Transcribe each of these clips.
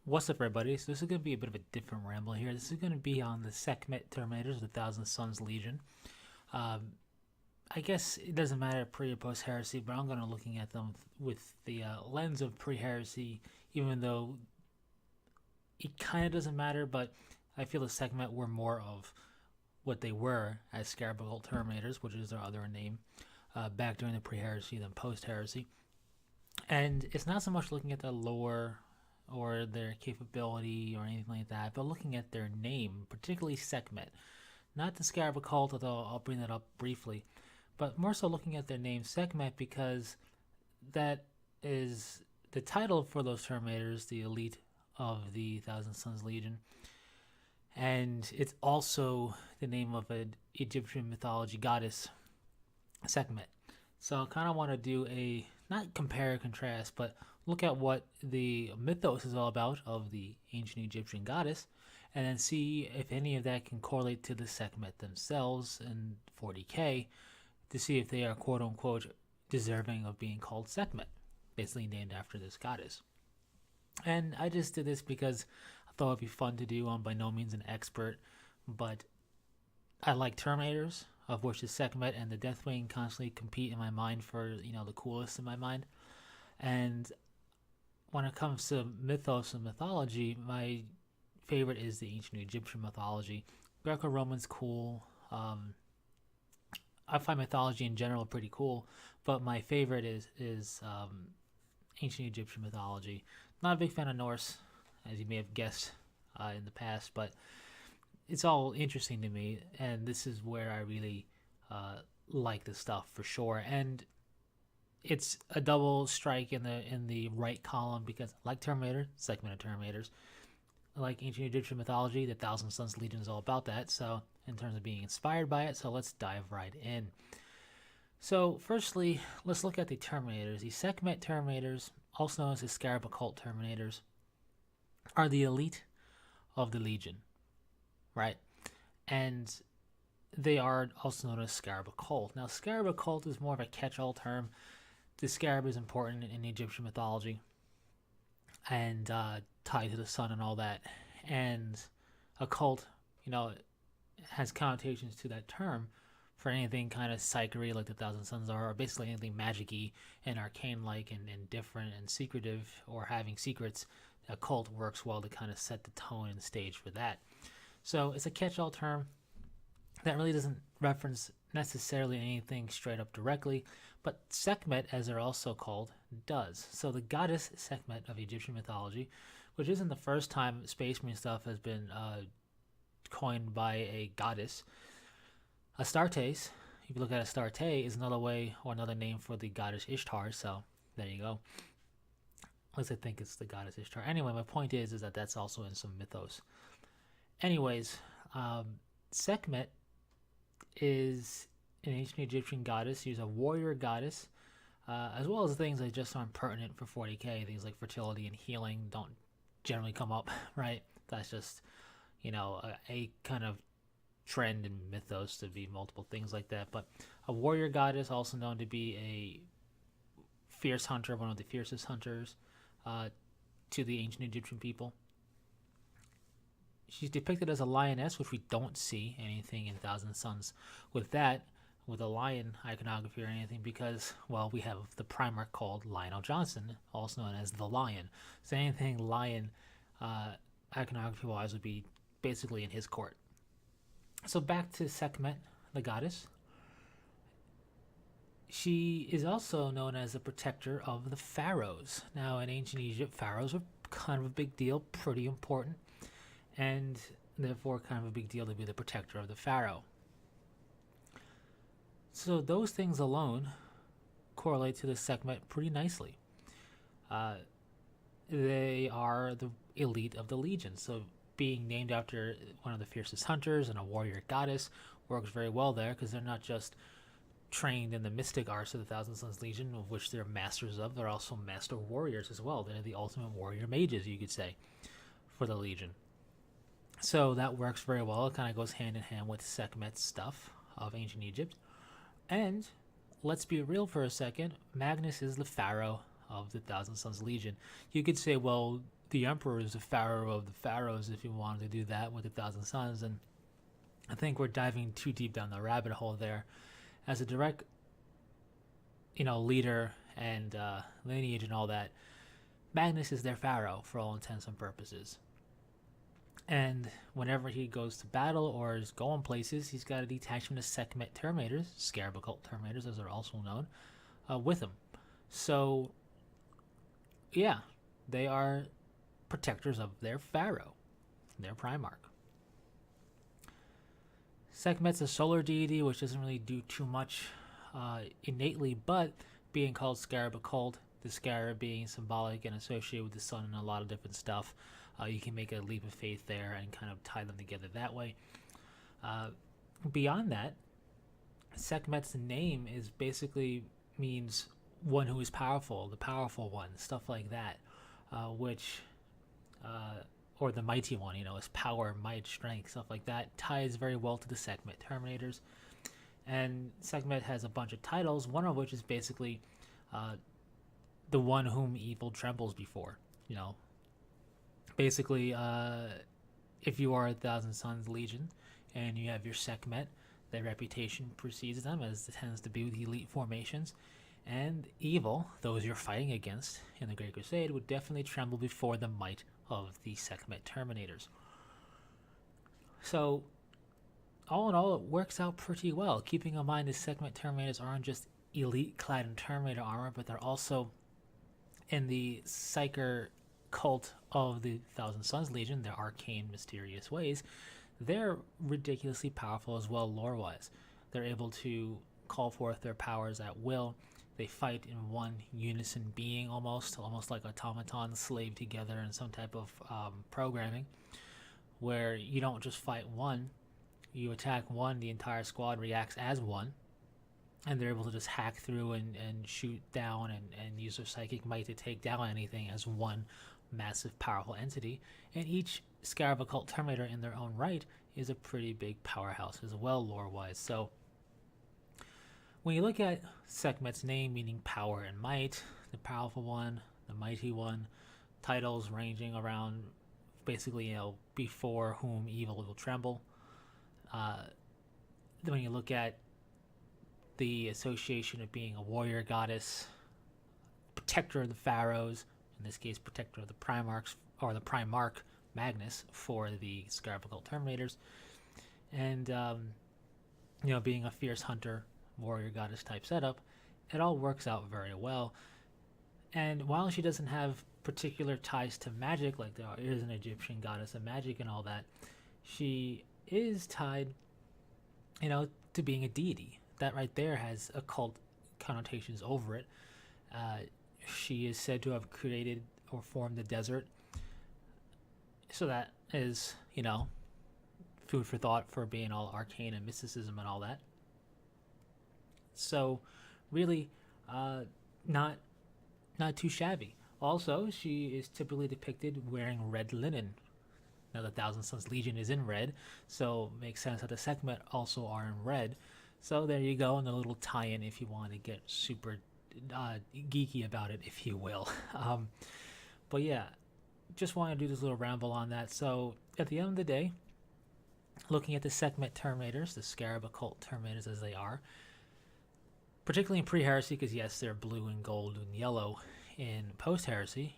What's up, everybody? So this is going to be a bit of a different ramble here. This is going to be on the Sekhmet Terminators, the Thousand Sons Legion. Um, I guess it doesn't matter pre or post heresy, but I'm going to looking at them with the lens of pre heresy, even though it kind of doesn't matter. But I feel the Sekhmet were more of what they were as Scarab Cult Terminators, which is their other name, back during the pre heresy than post heresy. And it's not so much looking at the lore or their capability or anything like that, but looking at their name, particularly Sekhmet. Not the Scarab Cult, although I'll bring that up briefly, but more so looking at their name Sekhmet because that is the title for those Terminators, the elite of the Thousand Sons Legion. And it's also the name of an Egyptian mythology goddess, Sekhmet. So I kind of want to do a not compare and contrast, but look at what the mythos is all about of the ancient Egyptian goddess, and then see if any of that can correlate to the Sekhmet themselves in 40k to see if they are quote unquote deserving of being called Sekhmet, basically named after this goddess. And I just did this because I thought it'd be fun to do. I'm by no means an expert, but I like Terminators, of which the Sekhmet and the Deathwing constantly compete in my mind for the coolest in my mind. And when it comes to mythos and mythology, my favorite is the ancient Egyptian mythology. Greco-Roman's cool. I find mythology in general pretty cool, but my favorite is ancient Egyptian mythology. Not a big fan of Norse, as you may have guessed in the past, but it's all interesting to me, and this is where I really like this stuff for sure. And it's a double strike in the right column because I like Terminator, segment of Terminators. I like ancient Egyptian mythology. The Thousand Sons Legion is all about that. So in terms of being inspired by it, so let's dive right in. So firstly, let's look at the Terminators. The Sekhmet Terminators, also known as the Scarab Cult Terminators, are the elite of the Legion, right? And they are also known as Scarab Cult. Now, Scarab Cult is more of a catch-all term. The scarab is important in Egyptian mythology and tied to the sun and all that. And a cult, has connotations to that term for anything kind of psychery like the Thousand Sons are, or basically anything magic-y and arcane-like and different and secretive or having secrets. A cult works well to kind of set the tone and stage for that. So it's a catch-all term that really doesn't reference necessarily anything straight up directly, but Sekhmet, as they're also called, does. So the goddess Sekhmet of Egyptian mythology, which isn't the first time Space Marine stuff has been coined by a goddess. Astartes, if you look at Astarte, is another way or another name for the goddess Ishtar, so there you go. At least I think it's the goddess Ishtar. Anyway, my point is that that's also in some mythos. Anyways, Sekhmet is an ancient Egyptian goddess. She's a warrior goddess, as well as things that just aren't pertinent for 40k. Things like fertility and healing don't generally come up, right? That's just, a kind of trend in mythos to be multiple things like that. But a warrior goddess, also known to be a fierce hunter, one of the fiercest hunters to the ancient Egyptian people. She's depicted as a lioness, which we don't see anything in Thousand Sons with that, with a lion iconography or anything, because, well, we have the Primarch called Lionel Johnson, also known as the Lion. So anything lion iconography-wise would be basically in his court. So back to Sekhmet, the goddess. She is also known as the protector of the pharaohs. Now, in ancient Egypt, pharaohs were kind of a big deal, pretty important, and therefore kind of a big deal to be the protector of the pharaoh. So those things alone correlate to the Sekhmet pretty nicely. They are the elite of the Legion, so being named after one of the fiercest hunters and a warrior goddess works very well there, because they're not just trained in the mystic arts of the Thousand Sons Legion, of which they're masters of, they're also master warriors as well. They're the ultimate warrior mages, you could say, for the Legion. So that works very well. It kind of goes hand in hand with Sekhmet's stuff of ancient Egypt. And let's be real for a second, Magnus is the pharaoh of the Thousand Sons Legion. You could say, well, the emperor is the pharaoh of the pharaohs if you wanted to do that with the Thousand Sons. And I think we're diving too deep down the rabbit hole there. As a direct, leader and lineage and all that, Magnus is their pharaoh for all intents and purposes. And whenever he goes to battle or is going places, he's got a detachment of Sekhmet Terminators, Scarab Occult Terminators as they're also known, with him. So, yeah, they are protectors of their pharaoh, their Primarch. Sekhmet's a solar deity, which doesn't really do too much innately, but being called Scarab Occult, the scarab being symbolic and associated with the sun and a lot of different stuff, you can make a leap of faith there and kind of tie them together that way. Beyond that, Sekhmet's name is basically means one who is powerful, the powerful one, stuff like that, or the mighty one, is power, might, strength, stuff like that, ties very well to the Sekhmet Terminators. And Sekhmet has a bunch of titles, one of which is basically the one whom evil trembles before. Basically, if you are a Thousand Sons Legion and you have your Sekhmet, their reputation precedes them, as it tends to be with elite formations. And evil, those you're fighting against in the Great Crusade, would definitely tremble before the might of the Sekhmet Terminators. So, all in all, it works out pretty well, keeping in mind the Sekhmet Terminators aren't just elite clad in Terminator armor, but they're also in the Psyker cult of the Thousand Sons Legion, their arcane, mysterious ways. They're ridiculously powerful as well, lore-wise. They're able to call forth their powers at will. They fight in one unison being, almost like automatons slaved together in some type of programming, where you don't just fight one, you attack one, the entire squad reacts as one, and they're able to just hack through and shoot down and use their psychic might to take down anything as one massive, powerful entity. And each Scarab Occult Terminator in their own right is a pretty big powerhouse as well, lore-wise. So when you look at Sekhmet's name, meaning power and might, the powerful one, the mighty one, titles ranging around basically, before whom evil will tremble. When you look at the association of being a warrior goddess, protector of the pharaohs, in this case protector of the Primarchs, or the Primarch Magnus for the Scarab Occult Terminators, and being a fierce hunter, warrior goddess type setup, it all works out very well. And while she doesn't have particular ties to magic, like there is an Egyptian goddess of magic and all that, she is tied, to being a deity. That right there has occult connotations over it. She is said to have created or formed the desert. So that is, food for thought for being all arcane and mysticism and all that. So, really, not too shabby. Also, she is typically depicted wearing red linen. Now, the Thousand Sons Legion is in red, so it makes sense that the Sekhmet also are in red. So there you go, and a little tie-in if you want to get super geeky about it, if you will. But yeah, just want to do this little ramble on that. So at the end of the day, looking at the Sekhmet Terminators, the Scarab Occult Terminators as they are, particularly in pre-heresy, because yes, they're blue and gold and yellow in post-heresy,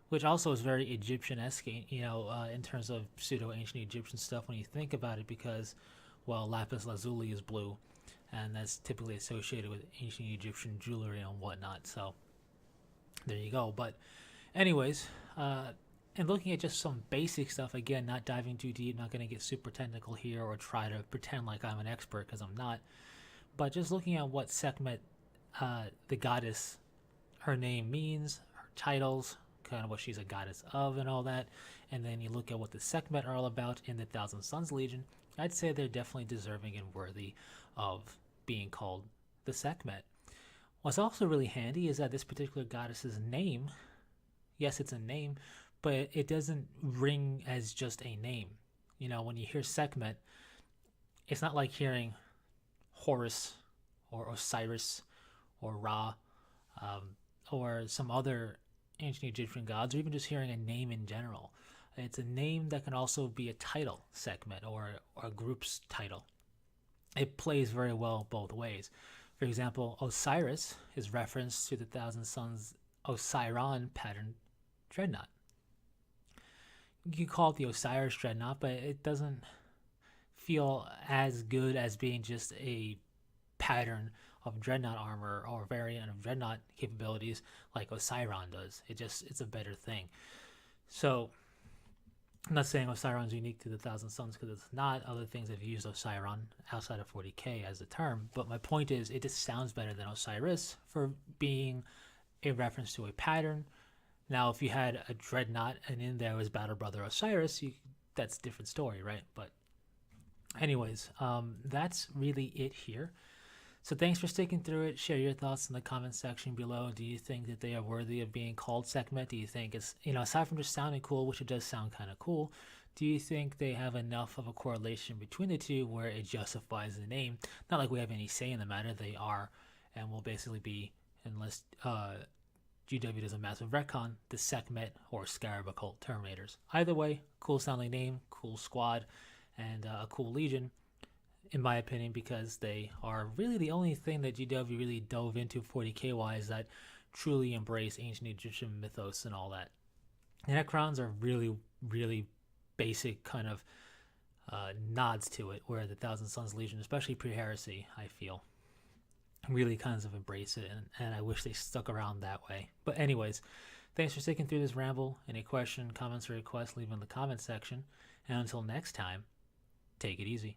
which also is very Egyptian-esque, in terms of pseudo-ancient Egyptian stuff when you think about it, because, well, lapis lazuli is blue, and that's typically associated with ancient Egyptian jewelry and whatnot, so there you go. But anyways, and looking at just some basic stuff, again, not diving too deep, not going to get super technical here or try to pretend like I'm an expert, because I'm not, but just looking at what Sekhmet, the goddess, her name means, her titles, kind of what she's a goddess of and all that, and then you look at what the Sekhmet are all about in the Thousand Sons Legion, I'd say they're definitely deserving and worthy of being called the Sekhmet. What's also really handy is that this particular goddess's name, yes, it's a name, but it doesn't ring as just a name. When you hear Sekhmet, it's not like hearing Horus or Osiris or Ra, or some other ancient Egyptian gods, or even just hearing a name in general. It's a name that can also be a title, Sekhmet, or a group's title. It plays very well both ways. For example, Osiris is referenced to the Thousand Sons Osiron pattern dreadnought. You can call it the Osiris dreadnought, but it doesn't feel as good as being just a pattern of dreadnought armor or variant of dreadnought capabilities like Osiron does. It's a better thing. So I'm not saying Osiron's unique to the Thousand Sons, because it's not. Other things have used Osiron outside of 40k as a term, but my point is it just sounds better than Osiris for being a reference to a pattern. Now, if you had a dreadnought and in there was Battle Brother Osiris, that's a different story, right? But anyways, that's really it here. So thanks for sticking through it. Share your thoughts in the comment section below. Do you think that they are worthy of being called Sekhmet? Do you think it's, aside from just sounding cool, which it does sound kind of cool, do you think they have enough of a correlation between the two where it justifies the name? Not like we have any say in the matter. They are, and will basically be, unless GW does a massive retcon, the Sekhmet or Scarab Occult Terminators. Either way, cool sounding name, cool squad, and a cool legion, in my opinion, because they are really the only thing that GW really dove into 40k wise that truly embrace ancient Egyptian mythos and all that. The Necrons are really, really basic kind of nods to it, where the Thousand Sons Legion, especially pre-heresy, I feel, really kind of embrace it, and I wish they stuck around that way. But anyways, thanks for sticking through this ramble. Any question, comments, or requests, leave in the comment section. And until next time, take it easy.